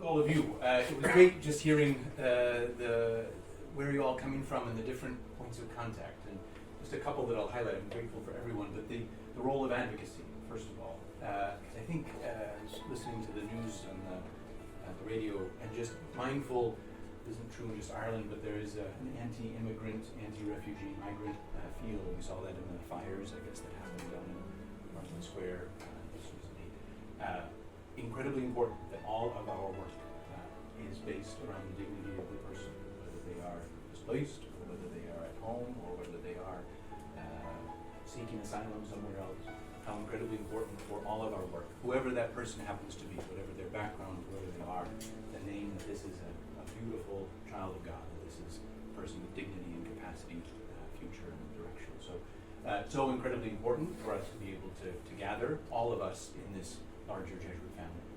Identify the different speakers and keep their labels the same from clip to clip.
Speaker 1: all of you. It was great just hearing where you're all coming from and the different points of contact. And just a couple that I'll highlight. I'm grateful for everyone, but the role of advocacy, first of all. Because I think listening to the news on the radio and just mindful, it isn't true in just Ireland, but there is an anti-immigrant, anti-refugee, migrant feel. We saw that in the fires, I guess, that happened down in Martin Square just recently. Incredibly important that all of our work is based around the dignity of the person, whether they are displaced, or whether they are at home, or whether they are seeking asylum somewhere else. How incredibly important for all of our work, whoever that person happens to be, whatever their background, whoever they are, the name that this is a beautiful child of God, that this is a person with dignity and capacity, future and direction. So incredibly important for us to be able to gather, all of us, in this larger Jesuit family.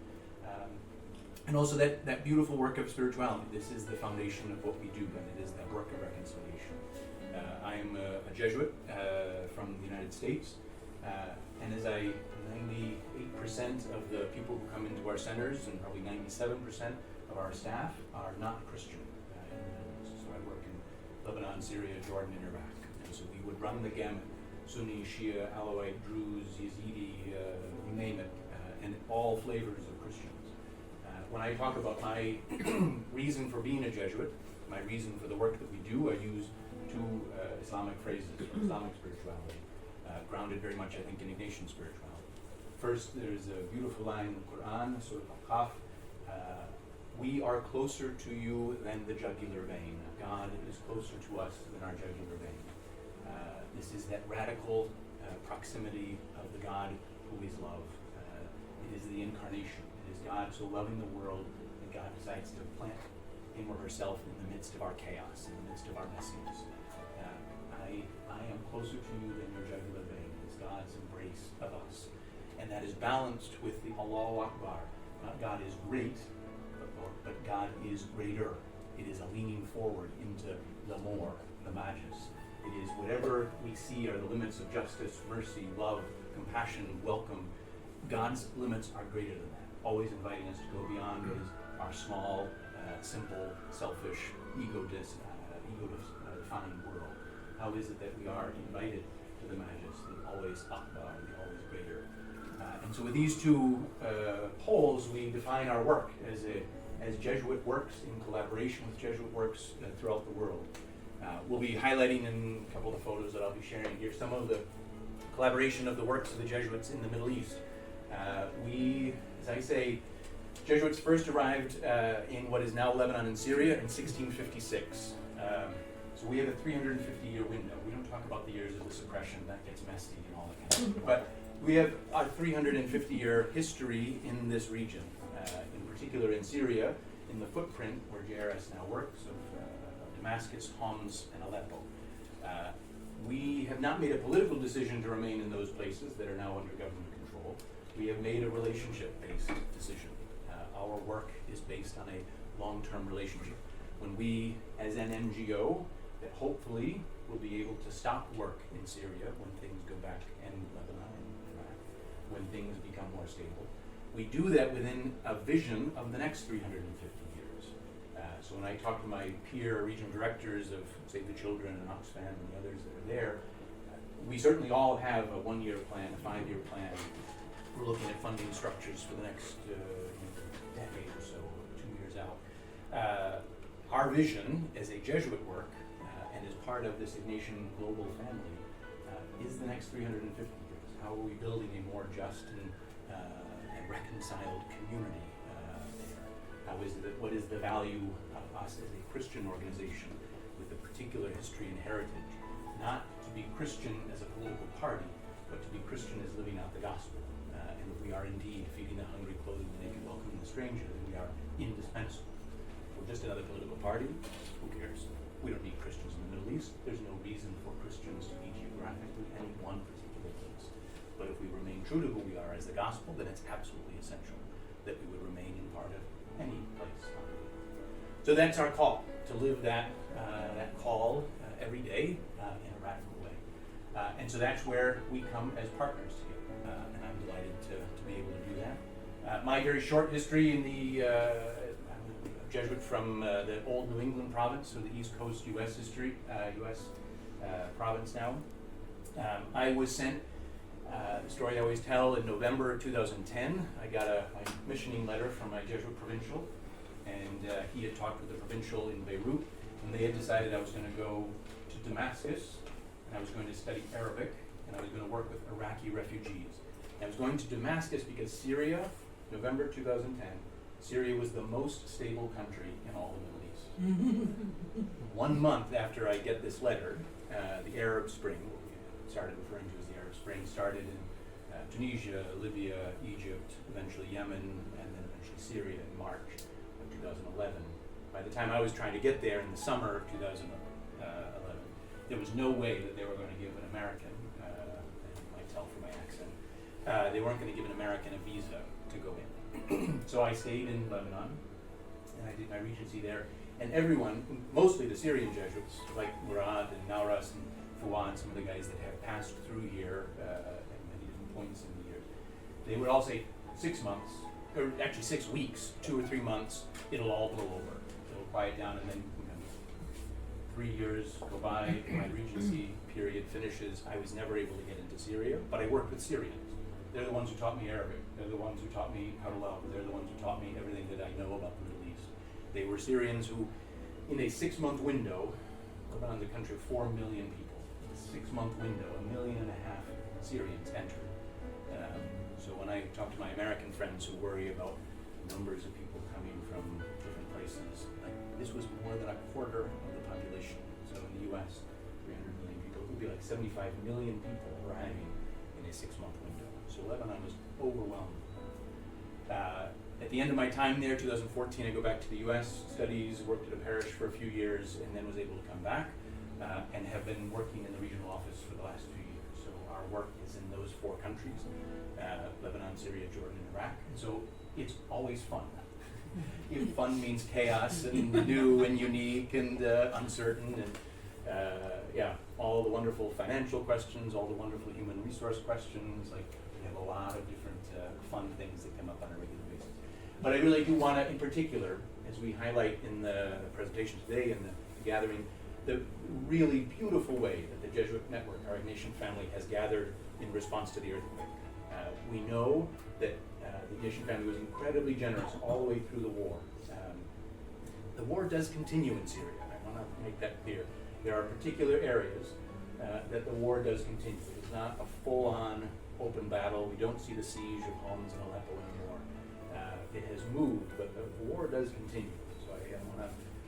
Speaker 1: And also that beautiful work of spirituality. This is the foundation of what we do, and it is that work of reconciliation. I am a Jesuit from the United States, and as 98% of the people who come into our centers, and probably 97% of our staff, are not Christian in the Middle East. So I work in Lebanon, Syria, Jordan, and Iraq. And so we would run the gamut: Sunni, Shia, Alawite, Druze, Yazidi, you name it, and all flavors of Christians. When I talk about my reason for being a Jesuit, my reason for the work that we do, I use two Islamic phrases, or Islamic spirituality, grounded very much, I think, in Ignatian spirituality. First, there's a beautiful line in the Quran, Surah Al-Qaf, we are closer to you than the jugular vein. God is closer to us than our jugular vein. This is that radical proximity of the God who is love. It is the incarnation. It is God so loving the world that God decides to plant him or herself in the midst of our chaos, in the midst of our messiness. I am closer to you than your jugular vein. It's God's embrace of us. And that is balanced with the Allahu Akbar. Not God is great, but God is greater. It is a leaning forward into the more, the magis. It is whatever we see are the limits of justice, mercy, love, compassion, welcome. God's limits are greater than that, always inviting us to go beyond what is our small, simple, selfish, ego-defined world. How is it that we are invited to the magis, the always Akbar, the always greater? And so with these two poles, we define our work as Jesuit works in collaboration with Jesuit works throughout the world. We'll be highlighting in a couple of the photos that I'll be sharing here some of the collaboration of the works of the Jesuits in the Middle East. We, as I say, Jesuits first arrived in what is now Lebanon and Syria in 1656. So we have a 350-year window. We don't talk about the years of the suppression, that gets messy and all that kind of stuff. But we have a 350-year history in this region, in particular in Syria, in the footprint where JRS now works, of Damascus, Homs, and Aleppo. We have not made a political decision to remain in those places that are now under government control. We have made a relationship-based decision. Our work is based on a long-term relationship. When we, as an NGO, that hopefully will be able to stop work in Syria when things go back, and Lebanon and Iraq, when things become more stable, we do that within a vision of the next 350 years. So when I talk to my peer regional directors of Save the Children and Oxfam and the others that are there, we certainly all have a 1-year plan, a 5-year plan. We're looking at funding structures for the next decade or so, 2 years out. Our vision as a Jesuit work and as part of this Ignatian global family is the next 350 years. How are we building a more just and reconciled community there? How is it? What is the value of us as a Christian organization with a particular history and heritage? Not to be Christian as a political party, but to be Christian as living out the gospel. And if we are indeed feeding the hungry, clothing the naked, welcoming the stranger, then we are indispensable. We're just another political party. Who cares? We don't need Christians in the Middle East. There's no reason for Christians to be geographically any one particular place. But if we remain true to who we are as the gospel, then it's absolutely essential that we would remain in part of any place on earth. So that's our call, to live that call every day in a radical way. And so that's where we come as partners together. And I'm delighted to be able to do that. My very short history in the Jesuit from the old New England province, or the East Coast U.S. Province now. I was sent, the story I always tell, in November 2010. I got my missioning letter from my Jesuit provincial, and he had talked with the provincial in Beirut, and they had decided I was going to go to Damascus, and I was going to study Arabic, and I was going to work with Iraqi refugees. And I was going to Damascus because Syria, November 2010, Syria was the most stable country in all the Middle East. 1 month after I get this letter, the Arab Spring, what we started referring to as the Arab Spring, started in Tunisia, Libya, Egypt, eventually Yemen, and then eventually Syria in March of 2011. By the time I was trying to get there in the summer of 2011, there was no way that they were going to give an American, and you might tell from my accent, they weren't going to give an American a visa to go in. So I stayed in Lebanon, and I did my regency there. And everyone, mostly the Syrian Jesuits, like Murad and Nauras and Fouad, some of the guys that have passed through here at many different points in the year, they would all say 6 months, or actually 6 weeks, 2 or 3 months, it'll all blow over. It'll quiet down, and then 3 years go by, my regency period finishes. I was never able to get into Syria, but I worked with Syrians. They're the ones who taught me Arabic. They're the ones who taught me how to love. They're the ones who taught me everything that I know about the Middle East. They were Syrians who, in a 6-month window, Lebanon is a country of 4 million people. In a 6-month window, 1.5 million Syrians entered. So when I talk to my American friends who worry about numbers of people coming from different places, like this was more than a quarter of the population. So in the U.S., 300 million people, it would be like 75 million people arriving in a 6-month window. So Lebanon was overwhelmed. At the end of my time there, 2014, I go back to the U.S., studies, worked at a parish for a few years, and then was able to come back and have been working in the regional office for the last few years. So our work is in those 4 countries, Lebanon, Syria, Jordan, and Iraq. And so it's always fun. If fun means chaos and new and unique and uncertain, and all the wonderful financial questions, all the wonderful human resource questions, like we have a lot of different fun things that come up on a regular basis. But I really do want to, in particular, as we highlight in the presentation today and the gathering, the really beautiful way that the Jesuit network, our Ignatian family, has gathered in response to the earthquake. We know that the Ignatian family was incredibly generous all the way through the war. The war does continue in Syria. I want to make that clear. There are particular areas that the war does continue. It's not a full-on open battle. We don't see the siege of Homs and Aleppo anymore. It has moved, but the war does continue. So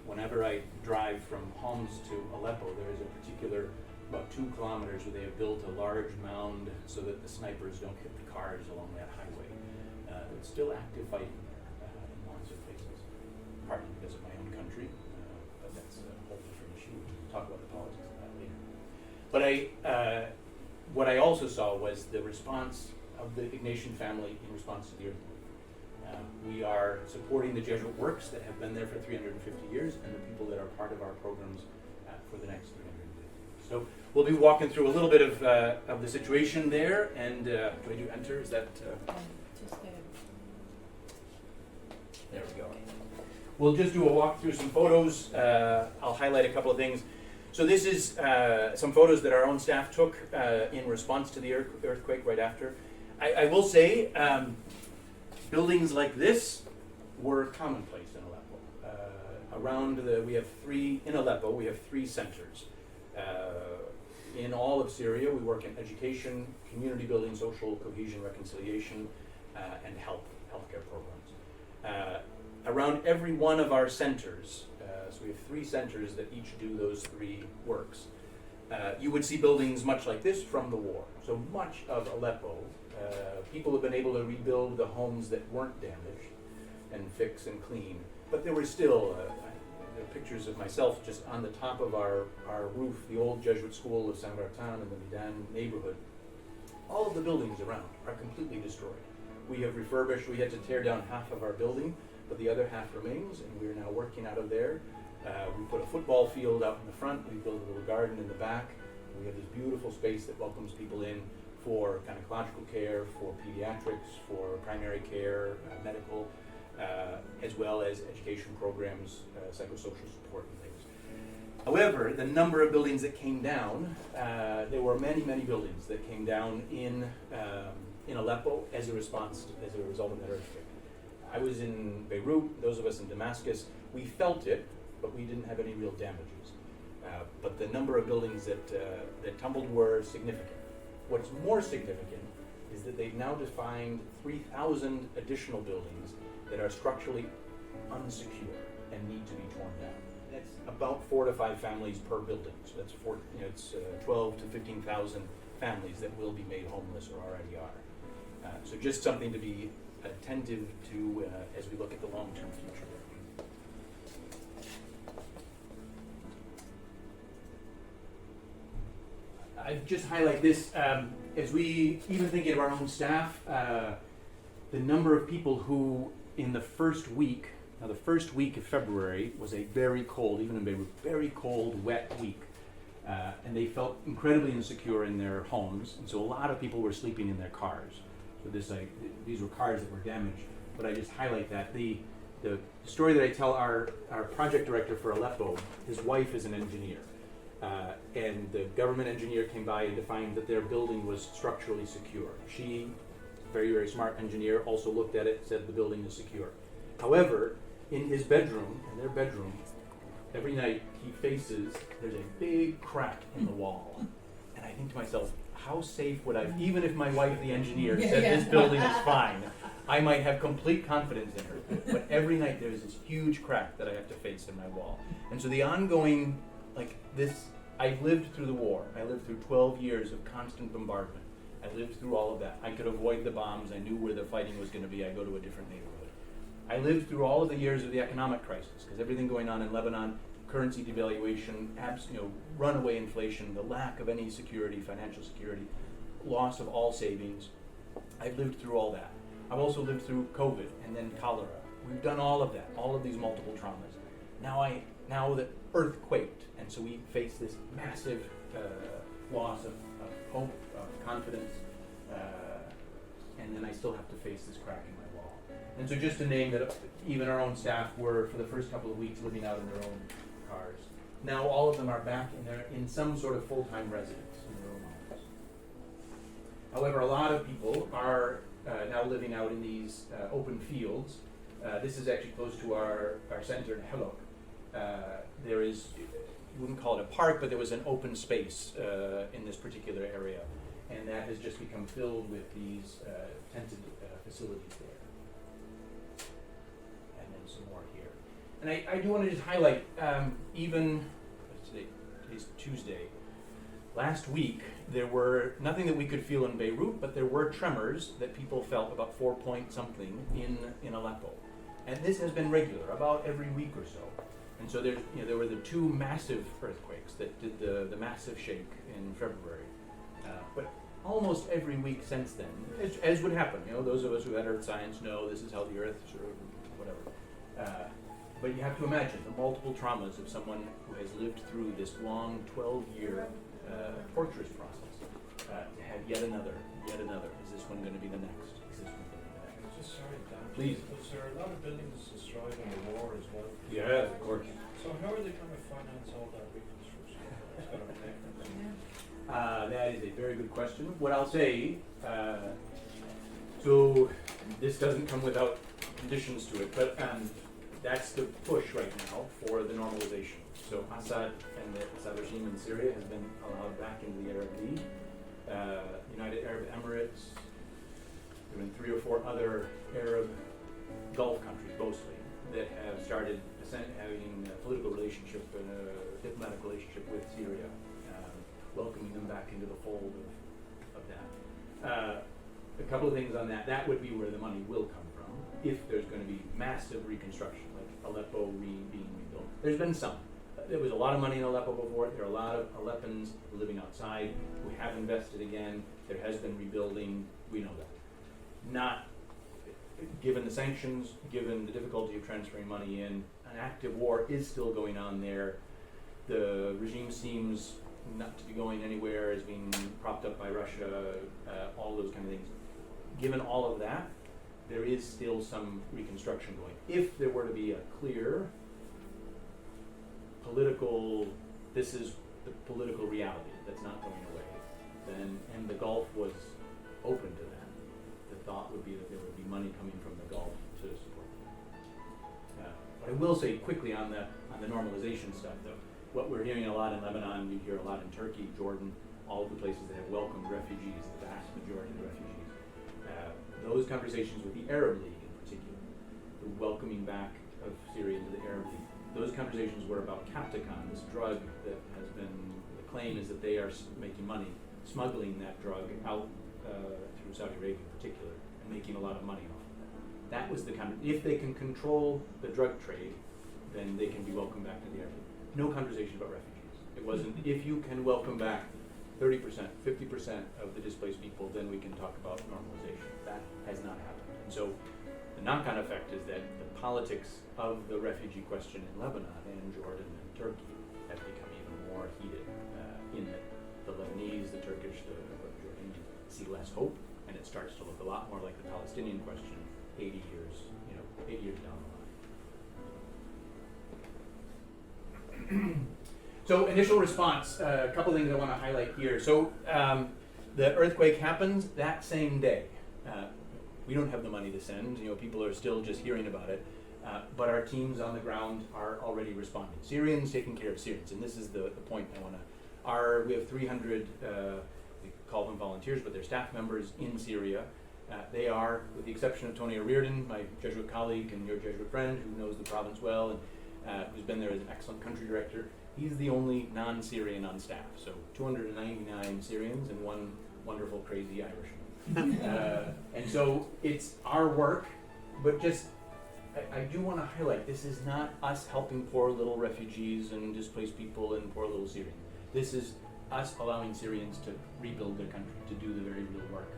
Speaker 1: whenever I drive from Homs to Aleppo, there is a particular, about 2 kilometers, where they have built a large mound so that the snipers don't hit the cars along that highway. It's still active fighting there in lots of places, partly because of my own country, but that's a whole different issue. We'll talk about the politics of that later. But what I also saw was the response of the Ignatian family in response to the earthquake. We are supporting the Jesuit works that have been there for 350 years and the people that are part of our programs for the next 350 years. So we'll be walking through a little bit of the situation there, and do I do enter? Is that?
Speaker 2: Just
Speaker 1: there we go. We'll just do a walk through some photos. I'll highlight a couple of things. So this is some photos that our own staff took in response to the earthquake right after. I will say, buildings like this were commonplace in Aleppo. In Aleppo, we have 3 centers. In all of Syria, we work in education, community building, social cohesion, reconciliation, and healthcare programs. Around every one of our centers, so we have 3 centers that each do those 3 works. You would see buildings much like this from the war. So much of Aleppo, people have been able to rebuild the homes that weren't damaged and fix and clean. But there were still there are pictures of myself just on the top of our roof, the old Jesuit school of Saint Bertin in the Midan neighborhood. All of the buildings around are completely destroyed. We have refurbished, we had to tear down half of our building, but the other half remains, and we are now working out of there. We put a football field out in the front, we built a little garden in the back. We have this beautiful space that welcomes people in for gynecological care, for pediatrics, for primary care, medical. as well as education programs, psychosocial support and things. However, the number of buildings that came down, there were many, many buildings that came down in Aleppo as a result of that earthquake. I was in Beirut, those of us in Damascus, we felt it, but we didn't have any real damages. But the number of buildings that tumbled were significant. What's more significant is that they've now defined 3,000 additional buildings that are structurally unsecure and need to be torn down. That's about 4 to 5 families per building. So that's 12 to 15,000 families that will be made homeless or already are. So just something to be attentive to as we look at the long-term future. I just highlight this as we even thinking of our own staff, the number of people who in the first week of February was a very cold, even in Beirut, very cold, wet week. And they felt incredibly insecure in their homes, and so a lot of people were sleeping in their cars. So these were cars that were damaged. But I just highlight that. The story that I tell our project director for Aleppo, his wife is an engineer. And the government engineer came by and defined that their building was structurally secure. She, very, very smart engineer, also looked at it and said the building is secure. However, in their bedroom, every night there's a big crack in the wall. And I think to myself, how safe would I, even if my wife, the engineer, said this building is fine, I might have complete confidence in her. But every night there's this huge crack that I have to face in my wall. And so the ongoing, I lived through the war. I lived through 12 years of constant bombardment. I lived through all of that. I could avoid the bombs. I knew where the fighting was going to be. I go to a different neighborhood. I lived through all of the years of the economic crisis, because everything going on in Lebanon, currency devaluation, runaway inflation, the lack of any security, financial security, loss of all savings. I've lived through all that. I've also lived through COVID and then cholera. We've done all of that, all of these multiple traumas. Now the earth quaked, and so we face this massive loss of hope, of confidence, and then I still have to face this crack in my wall. And so just to name that, even our own staff were, for the first couple of weeks, living out in their own cars. Now all of them are back in some sort of full-time residence in their own homes. However, a lot of people are now living out in these open fields. This is actually close to our center in Helok. There is, you wouldn't call it a park, but there was an open space in this particular area, and that has just become filled with these tented facilities there. And then some more here. And I do want to just highlight, today's Tuesday, last week there were nothing that we could feel in Beirut, but there were tremors that people felt about 4 point something in Aleppo. And this has been regular, about every week or so. And so there were the 2 massive earthquakes that did the massive shake in February. But almost every week since then, as would happen, those of us who had earth science know this is how the earth sort of, whatever. But you have to imagine the multiple traumas of someone who has lived through this long 12-year torturous process. To have yet another. Is this one going to be the next? Is this one going to be the next?
Speaker 2: Just sorry, Dan.
Speaker 1: Please.
Speaker 2: Was there a lot of buildings destroyed in the war as well?
Speaker 1: Yeah, of course.
Speaker 2: So how are they going to finance all that reconstruction? It's got to pay for it.
Speaker 1: That is a very good question. What I'll say, so this doesn't come without conditions to it, but that's the push right now for the normalization. So Assad and the Assad regime in Syria has been allowed back into the Arab League. United Arab Emirates, there have been 3 or 4 other Arab Gulf countries mostly that have started having a political relationship and a diplomatic relationship with Syria, welcoming them back into the fold of that. A couple of things on that. That would be where the money will come from if there's going to be massive reconstruction, like Aleppo being rebuilt. There's been some. There was a lot of money in Aleppo before. There are a lot of Aleppans living outside who have invested again. There has been rebuilding. We know that. Not given the sanctions, given the difficulty of transferring money in, an active war is still going on there. The regime seems not to be going anywhere, is being propped up by Russia, all those kind of things. Given all of that, there is still some reconstruction going. If there were to be a clear political, this is the political reality that's not going away, then, and the Gulf was open to that, the thought would be that there would be money coming from the Gulf to support that. But I will say quickly on the normalization stuff though, what we're hearing a lot in Lebanon, you hear a lot in Turkey, Jordan, all of the places that have welcomed refugees, the vast majority of refugees. Those conversations with the Arab League in particular, the welcoming back of Syria into the Arab League, those conversations were about Capticon, this drug that has been, the claim is that they are making money, smuggling that drug out through Saudi Arabia in particular, and making a lot of money off of that. That was the if they can control the drug trade, then they can be welcomed back to the Arab League. No conversation about refugees. It wasn't, if you can welcome back 30%, 50% of the displaced people, then we can talk about normalization. That has not happened. And so the knock-on effect is that the politics of the refugee question in Lebanon and Jordan and Turkey have become even more heated in that the Lebanese, the Turkish, the Jordanians see less hope, and it starts to look a lot more like the Palestinian question 80 years down the line. So initial response, a couple things I want to highlight here. So the earthquake happens that same day. We don't have the money to send, people are still just hearing about it, but our teams on the ground are already responding. Syrians taking care of Syrians, and this is the point I want to, we have 300, we call them volunteers, but they're staff members in Syria. They are, with the exception of Tony O'Riordan, my Jesuit colleague and your Jesuit friend who knows the province well and who's been there as an excellent country director, he's the only non-Syrian on staff. So 299 Syrians and one wonderful, crazy Irishman. And so it's our work, but just, I do want to highlight, this is not us helping poor little refugees and displaced people and poor little Syrians. This is us allowing Syrians to rebuild their country, to do the very real work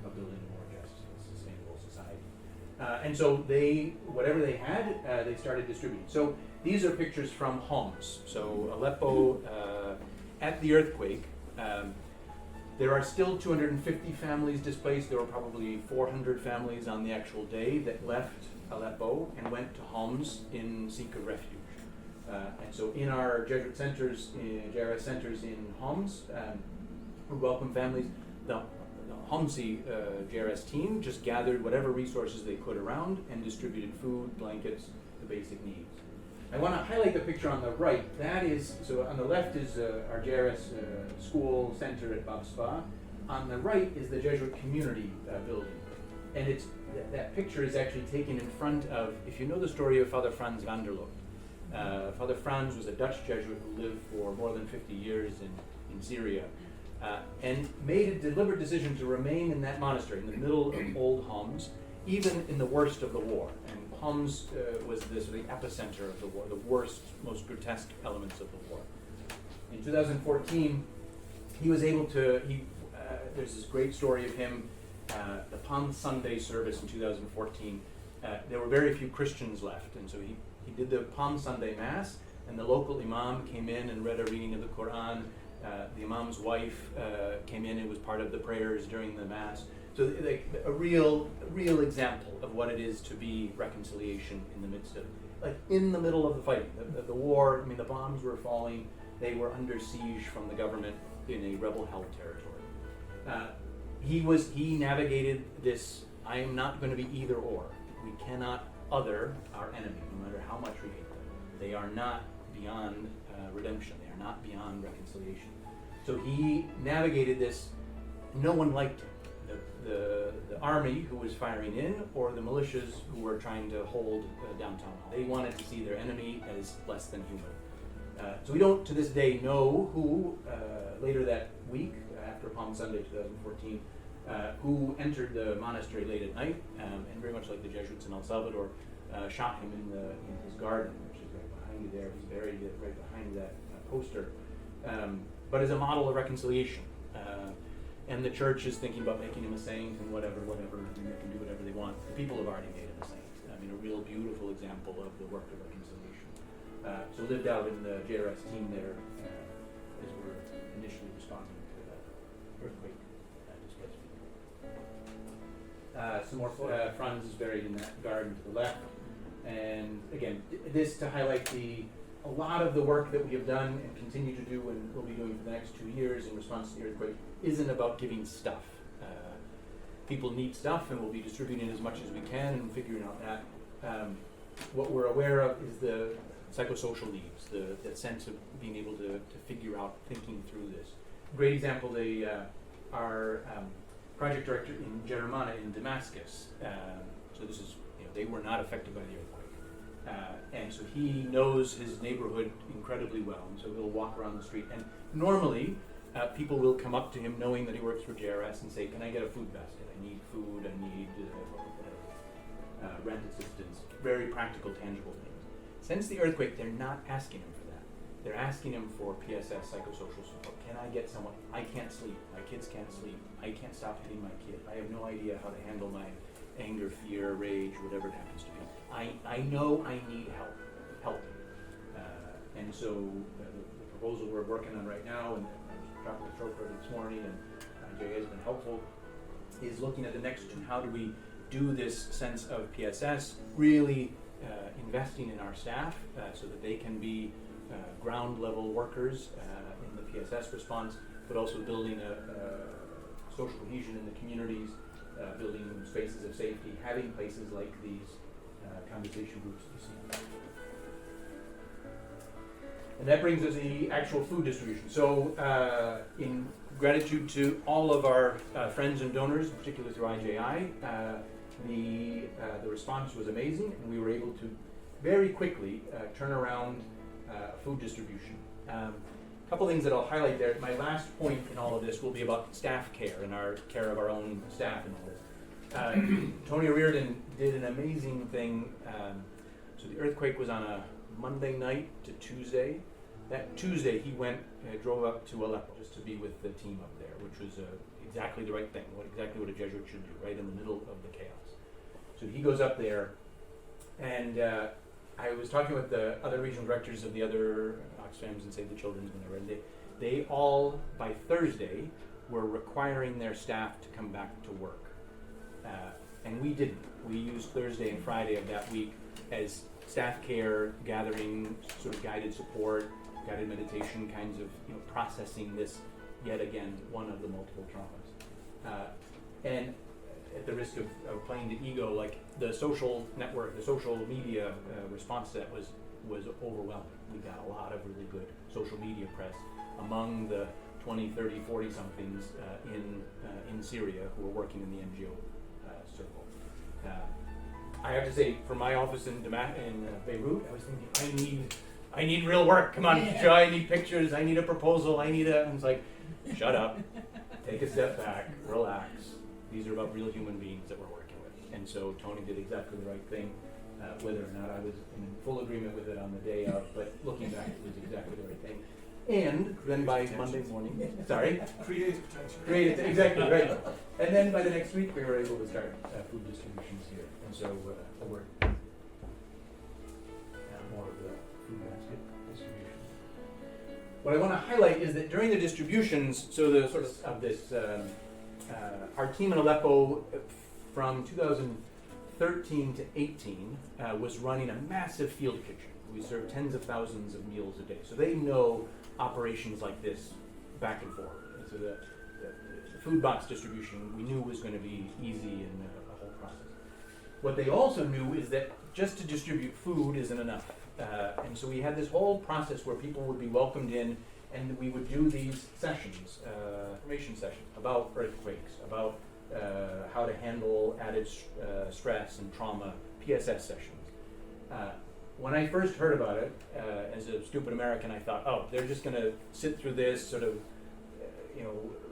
Speaker 1: of building a more just and sustainable society. And so whatever they had, they started distributing. So these are pictures from Homs. So Aleppo, at the earthquake, there are still 250 families displaced. There were probably 400 families on the actual day that left Aleppo and went to Homs in seek of refuge. And so in our Jesuit centers, JRS centers in Homs, who welcome families, the Homsi JRS team just gathered whatever resources they could around and distributed food, blankets, the basic needs. I want to highlight the picture on the right. That is, so on the left is our JRS school center at Bab Spa. On the right is the Jesuit community building. And it's that picture is actually taken in front of, if you know the story of Father Frans van der Loot. Father Frans was a Dutch Jesuit who lived for more than 50 years in Syria and made a deliberate decision to remain in that monastery in the middle of old Homs, even in the worst of the war. And Homs was the sort of epicenter of the war, the worst, most grotesque elements of the war. In 2014, he was able to, there's this great story of him, the Palm Sunday service in 2014, there were very few Christians left, and so he did the Palm Sunday Mass, and the local imam came in and read a reading of the Quran. The imam's wife came in and was part of the prayers during the Mass. So like a real example of what it is to be reconciliation in the midst of, like in the middle of the fighting, the war. I mean, the bombs were falling. They were under siege from the government in a rebel-held territory. He navigated this. I am not going to be either or. We cannot other our enemy, no matter how much we hate them. They are not beyond redemption. They are not beyond reconciliation. So he navigated this. No one liked him. The army who was firing in, or the militias who were trying to hold downtown. They wanted to see their enemy as less than human. So we don't, to this day, know who, later that week, after Palm Sunday 2014, who entered the monastery late at night, and very much like the Jesuits in El Salvador, shot him in his garden, which is right behind you there. He's buried right behind that poster. But as a model of reconciliation. And the church is thinking about making him a saint and whatever, and they can do whatever they want. The people have already made him a saint. I mean, a real beautiful example of the work of reconciliation. So lived out in the JRS team there as we're initially responding to that earthquake displaced people. some more fronds is buried in that garden to the left. And again, this to highlight a lot of the work that we have done and continue to do and will be doing for the next 2 years in response to the earthquake isn't about giving stuff. People need stuff, and we'll be distributing as much as we can and figuring out that. What we're aware of is the psychosocial needs, that sense of being able to figure out, thinking through this. Great example, our project director in JRS MENA in Damascus, so this is, they were not affected by the earthquake. And so he knows his neighborhood incredibly well, and so he'll walk around the street. And normally, people will come up to him knowing that he works for JRS and say, can I get a food basket? I need food, I need rent assistance, very practical, tangible things. Since the earthquake, they're not asking him for that. They're asking him for PSS, psychosocial support. Can I get someone? I can't sleep. My kids can't sleep. I can't stop hitting my kid. I have no idea how to handle my anger, fear, rage, whatever it happens to be. I know I need help. And so the proposal we're working on right now, and I was talking with Chopra this morning, and Jay has been helpful, is looking at the next two. How do we do this sense of PSS, really investing in our staff so that they can be ground level workers in the PSS response, but also building a social cohesion in the communities, building spaces of safety, having places like these conversation groups that you see. And that brings us to the actual food distribution. So in gratitude to all of our friends and donors, particularly through IJI, the response was amazing, and we were able to very quickly turn around food distribution. A couple things that I'll highlight there. My last point in all of this will be about staff care and our care of our own staff and all this. Tony Reardon did an amazing thing. So the earthquake was on a Monday night to Tuesday. That Tuesday he drove up to Aleppo just to be with the team up there, which was exactly the right thing, exactly what a Jesuit should do, right in the middle of the chaos. So he goes up there, and I was talking with the other regional directors of the other Oxfams and Save the Children's whenever, and they all, by Thursday, were requiring their staff to come back to work. And we didn't. We used Thursday and Friday of that week as staff care, gathering sort of guided support, guided meditation, kinds of processing this, yet again, one of the multiple traumas. And at the risk of playing the ego, like the social network, the social media response to that was overwhelming. We got a lot of really good social media press among the 20, 30, 40 somethings in Syria who were working in the NGO circle. I have to say, for my office in Beirut, I was thinking, I need real work. Come on, Joe, I need pictures. I need a proposal. And it's like, shut up, take a step back, relax. These are about real human beings that we're working with. And so Tony did exactly the right thing, whether or not I was in full agreement with it on the day of, but looking back, it was exactly the right thing. And then by Monday morning, sorry?
Speaker 2: Creative potential.
Speaker 1: Creative, exactly, right. And then by the next week, we were able to start food distributions here. And so we're more of the food basket distribution. What I want to highlight is that during the distributions, so the sort of this, our team in Aleppo from 2013 to 18 was running a massive field kitchen. We served tens of thousands of meals a day. So they know operations like this back and forth. And so the food box distribution we knew was going to be easy in a whole process. What they also knew is that just to distribute food isn't enough. And so we had this whole process where people would be welcomed in, and we would do these sessions, information sessions about earthquakes, about how to handle added stress and trauma, PSS sessions. When I first heard about it, as a stupid American, I thought, oh, they're just going to sit through this, sort of,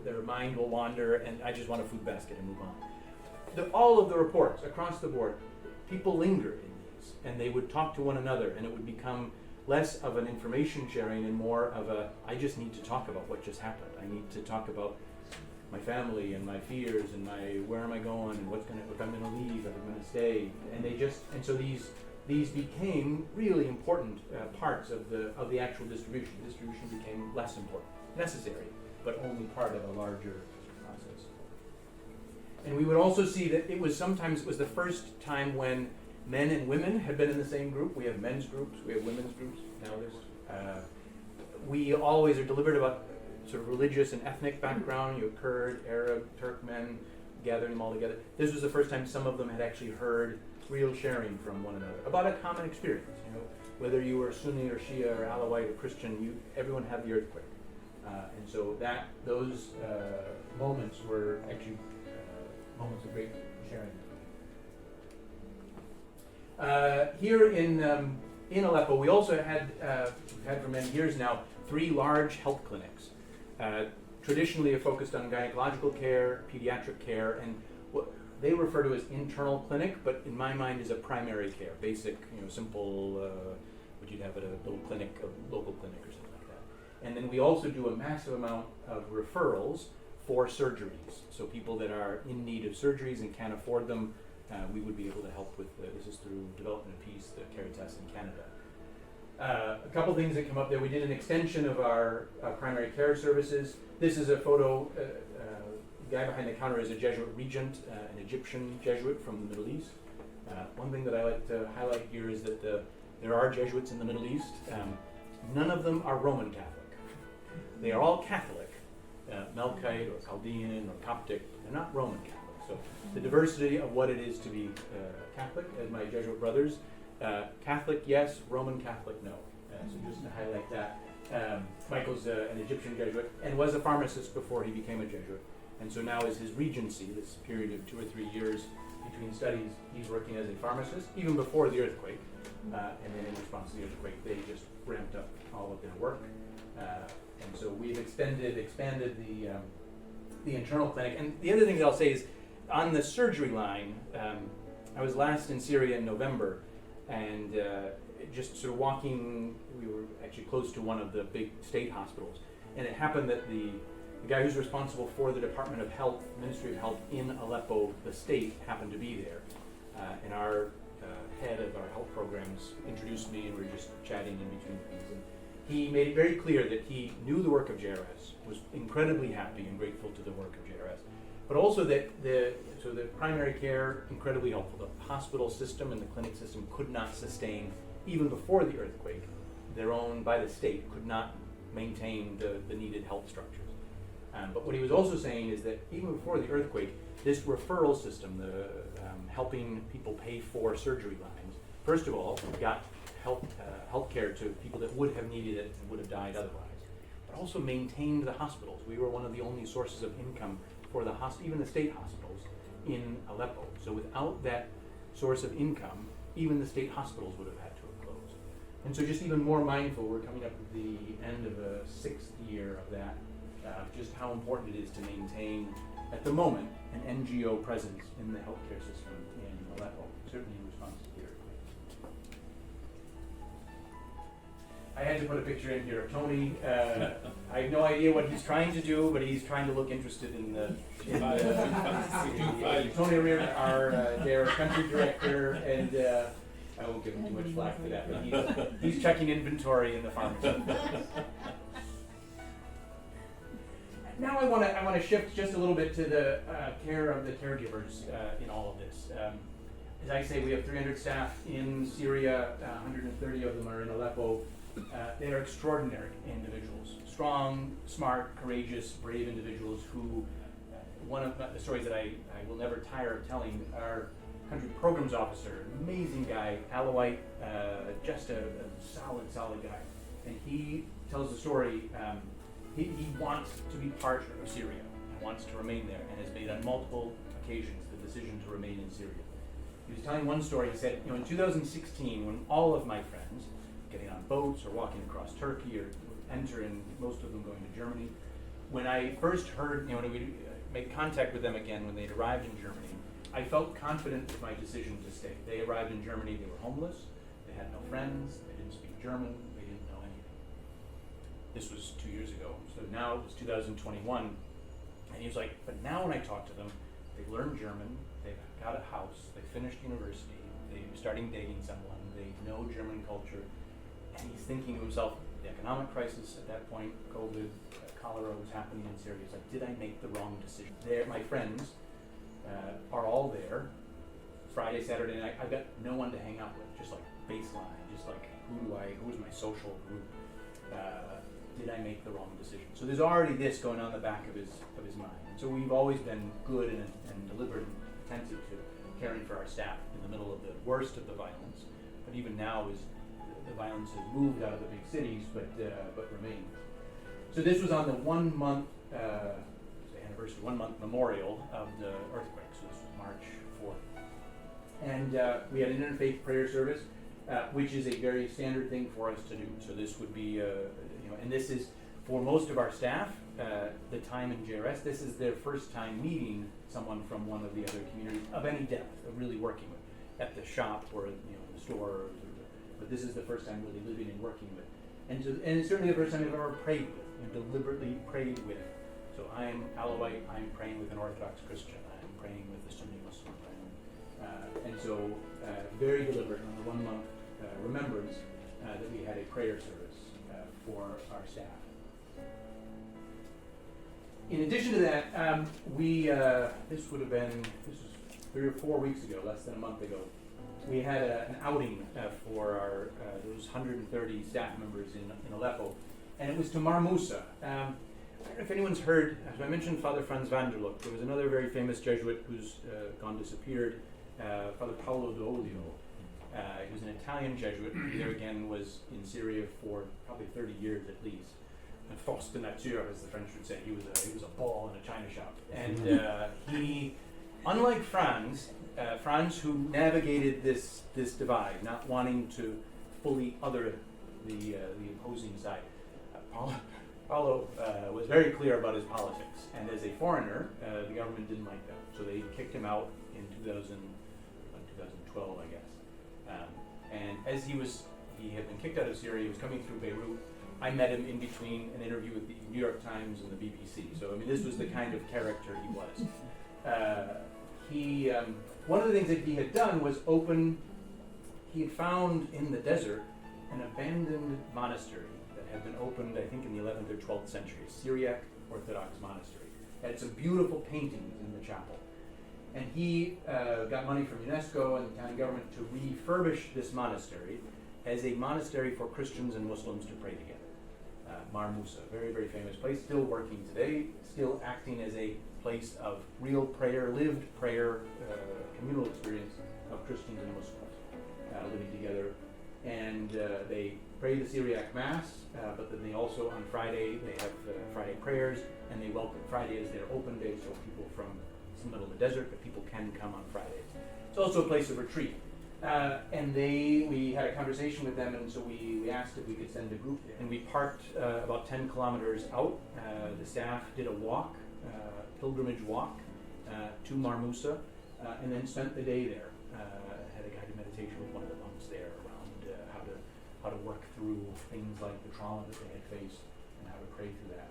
Speaker 1: their mind will wander, and I just want a food basket and move on. All of the reports across the board, people lingered in these, and they would talk to one another, and it would become less of an information sharing and more of I just need to talk about what just happened. I need to talk about my family and my fears and where am I going and if I'm gonna leave, if I'm gonna stay. And so these became really important parts of the actual distribution. Distribution became less important, necessary, but only part of a larger process. And we would also see that it was the first time when men and women had been in the same group. We have men's groups, we have women's groups. Now we always are deliberate about sort of religious and ethnic background. You have Kurd, Arab, Turkmen, gathering them all together. This was the first time some of them had actually heard real sharing from one another about a common experience. Whether you were Sunni or Shia or Alawite or Christian, everyone had the earthquake. And so those moments were actually moments of great sharing. Here in Aleppo, we also we've had for many years now 3 large health clinics. Traditionally are focused on gynecological care, pediatric care, and what they refer to as internal clinic, but in my mind is a primary care, basic, simple, what you'd have at a little clinic, a local clinic or something like that. And then we also do a massive amount of referrals for surgeries. So people that are in need of surgeries and can't afford them, we would be able to help with. This is through Development of Peace, the Caritas in Canada. A couple things that come up there. We did an extension of our primary care services. This is a photo. The guy behind the counter is a Jesuit regent, an Egyptian Jesuit from the Middle East. One thing that I like to highlight here is that there are Jesuits in the Middle East. None of them are Roman Catholic. They are all Catholic, Melkite or Chaldean or Coptic. They're not Roman Catholic. So the diversity of what it is to be Catholic, as my Jesuit brothers, Catholic yes, Roman Catholic no. So just to highlight that. Michael's an Egyptian Jesuit and was a pharmacist before he became a Jesuit. And so now is his regency, this period of 2 or 3 years between studies, he's working as a pharmacist, even before the earthquake. And then in response to the earthquake, they just ramped up all of their work. And so we've expanded the internal clinic. And the other thing that I'll say is, on the surgery line, I was last in Syria in November, and just sort of walking, we were actually close to one of the big state hospitals, and it happened that the guy who's responsible for the Department of Health, Ministry of Health in Aleppo, the state, happened to be there. And our head of our health programs introduced me, and we were just chatting in between things. And he made it very clear that he knew the work of JRS, was incredibly happy and grateful to the work of JRS, but also that the primary care, incredibly helpful. The hospital system and the clinic system could not sustain, even before the earthquake, their own, by the state, could not maintain the needed health structures. But what he was also saying is that even before the earthquake, this referral system, the helping people pay for surgery lines, first of all, got health care to people that would have needed it and would have died otherwise, but also maintained the hospitals. We were one of the only sources of income for even the state hospitals in Aleppo. So without that source of income, even the state hospitals would have had to have closed. And so just even more mindful, we're coming up at the end of a 6th year of that, just how important it is to maintain, at the moment, an NGO presence in the healthcare system in Aleppo, certainly in response to the earthquake. I had to put a picture in here of Tony. I have no idea what he's trying to do, but he's trying to look interested in Tony Reardon, our JRS country director, and I won't give him too much flack for that, but he's checking inventory in the pharmacy. Now I want to shift just a little bit to the care of the caregivers in all of this. As I say, we have 300 staff in Syria, 130 of them are in Aleppo. They are extraordinary individuals, strong, smart, courageous, brave individuals who, one of the stories that I will never tire of telling, our country programs officer, amazing guy, Alawite, just a solid guy. And he tells the story, he wants to be part of Syria, and wants to remain there, and has made on multiple occasions the decision to remain in Syria. He was telling one story, he said, in 2016, when all of my friends, getting on boats or walking across Turkey or entering, most of them going to Germany, when I first heard, when we made contact with them again when they'd arrived in Germany, I felt confident with my decision to stay. They arrived in Germany, they were homeless, they had no friends, they didn't speak German, they didn't know anything. This was 2 years ago, so now it was 2021, and he was like, but now when I talk to them, they've learned German, they've got a house, they finished university, they're starting dating someone, they know German culture, and he's thinking to himself, the economic crisis at that point, COVID, cholera was happening in Syria. He's like, did I make the wrong decision? They're my friends, are all there. Friday, Saturday night, I've got no one to hang out with, just like baseline, just like who's my social group? Did I make the wrong decision? So there's already this going on in the back of his mind. And so we've always been good and deliberate and attentive to caring for our staff in the middle of the worst of the violence. But even now, is the violence has moved out of the big cities, but remains. So this was on the 1 month anniversary, 1 month memorial of the earthquake. So this was March 4th, and we had an interfaith prayer service, which is a very standard thing for us to do. So this would be, and this is for most of our staff. The time in JRS, this is their first time meeting someone from one of the other communities of any depth, of really working with, at the shop or in the store. But this is the first time really living and working with, and it's certainly the first time I've ever prayed with, deliberately prayed with. So I'm Alawite, I'm praying with an Orthodox Christian, I'm praying with a Sunni Muslim, and so very deliberate on the 1 month remembrance that we had a prayer service for our staff. In addition to that, this was 3 or 4 weeks ago, less than a month ago, we had an outing for our those 130 staff members in Aleppo, and it was to Mar Musa. I don't know if anyone's heard, as I mentioned, Father Franz van der Look. There was another very famous Jesuit who's gone disappeared, Father Paolo D'Olio. He was an Italian Jesuit who there again was in Syria for probably 30 years at least. And force de nature, as the French would say. He was a ball in a china shop. And he, unlike Franz, who navigated this divide, not wanting to fully other the opposing side, Paulo was very clear about his politics. And as a foreigner, the government didn't like that. So they kicked him out in 2012, I guess. And as he had been kicked out of Syria, he was coming through Beirut. I met him in between an interview with the New York Times and the BBC. So, I mean, this was the kind of character he was. One of the things that he had done was he had found in the desert an abandoned monastery that had been opened, I think, in the 11th or 12th century, a Syriac Orthodox monastery. It had some beautiful paintings in the chapel. And he got money from UNESCO and the county government to refurbish this monastery as a monastery for Christians and Muslims to pray together. Mar Musa, very, very famous place, still working today, still acting as a place of real prayer, lived prayer, communal experience of Christians and Muslims living together. And they pray the Syriac Mass, but then they also, on Friday, they have Friday prayers, and they welcome Friday as their open day, so people from the middle of the desert, but people can come on Fridays. It's also a place of retreat. And we had a conversation with them, and so we asked if we could send a group, and we parked about 10 kilometers out. The staff did a walk, pilgrimage walk to Mar Musa, and then spent the day there. Had a guided meditation with one of the monks there around how to work through things like the trauma that they had faced and how to pray through that.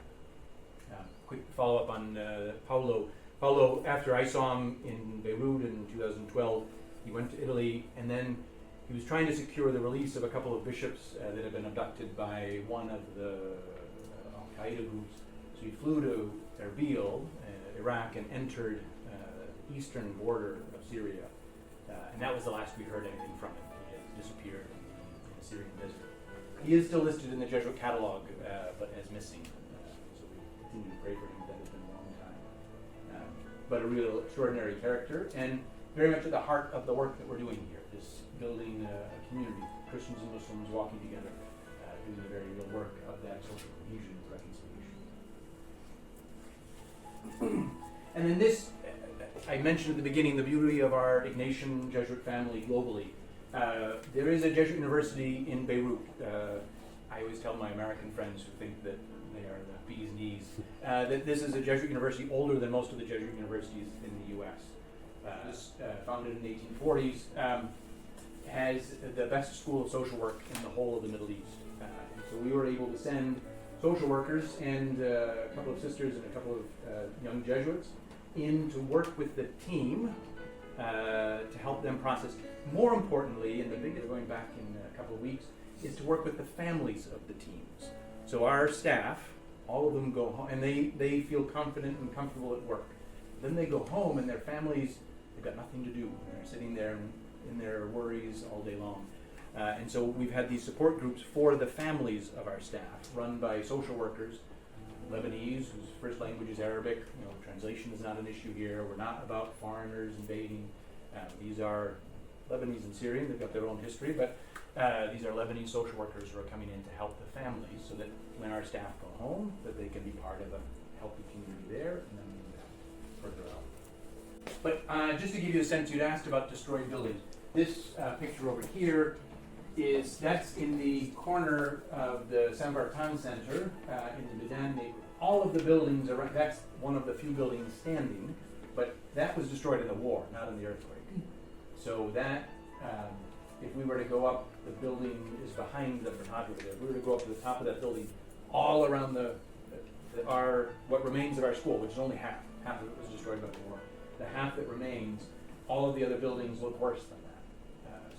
Speaker 1: Quick follow up on Paulo. Paulo, after I saw him in Beirut in 2012, he went to Italy, and then he was trying to secure the release of a couple of bishops that had been abducted by one of the Al-Qaeda groups. So he flew to Erbil, Iraq, and entered the eastern border of Syria. And that was the last we heard anything from him. He had disappeared in the Syrian desert. He is still listed in the Jesuit catalog, but as missing. So we continue to pray for him. That has been a long time. But a real extraordinary character, and very much at the heart of the work that we're doing here, this building a community, Christians and Muslims walking together, doing the very real work of that social cohesion and reconciliation. And then this, I mentioned at the beginning, the beauty of our Ignatian Jesuit family globally. There is a Jesuit university in Beirut. I always tell my American friends who think that they are the bee's knees, that this is a Jesuit university older than most of the Jesuit universities in the U.S. Founded in the 1840s, has the best school of social work in the whole of the Middle East. And so we were able to send social workers and a couple of sisters and a couple of young Jesuits in to work with the team to help them process. More importantly, and the biggest going back in a couple of weeks, is to work with the families of the teams. So our staff, all of them go home, and they feel confident and comfortable at work. Then they go home and their families, they've got nothing to do. They're sitting there in their worries all day long. And so we've had these support groups for the families of our staff, run by social workers, Lebanese, whose first language is Arabic. You know, translation is not an issue here. We're not about foreigners invading. These are Lebanese and Syrian. They've got their own history, but these are Lebanese social workers who are coming in to help the families, so that when our staff go home, that they can be part of a healthy community there, and then move further out. But just to give you a sense, you'd asked about destroyed buildings. This picture over here that's in the corner of the Saint Bartholomew Center in the Medan neighborhood. All of the buildings around, that's one of the few buildings standing, but that was destroyed in the war, not in the earthquake. So that, if we were to go up, the building is behind the photographer there. If we were to go up to the top of that building, all around what remains of our school, which is only half of it was destroyed by the war. The half that remains, all of the other buildings look worse than that.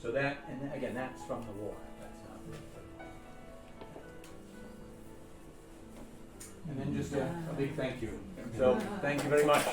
Speaker 1: So that, and again, that's from the war. That's not. And then just a big thank you. So thank you very much.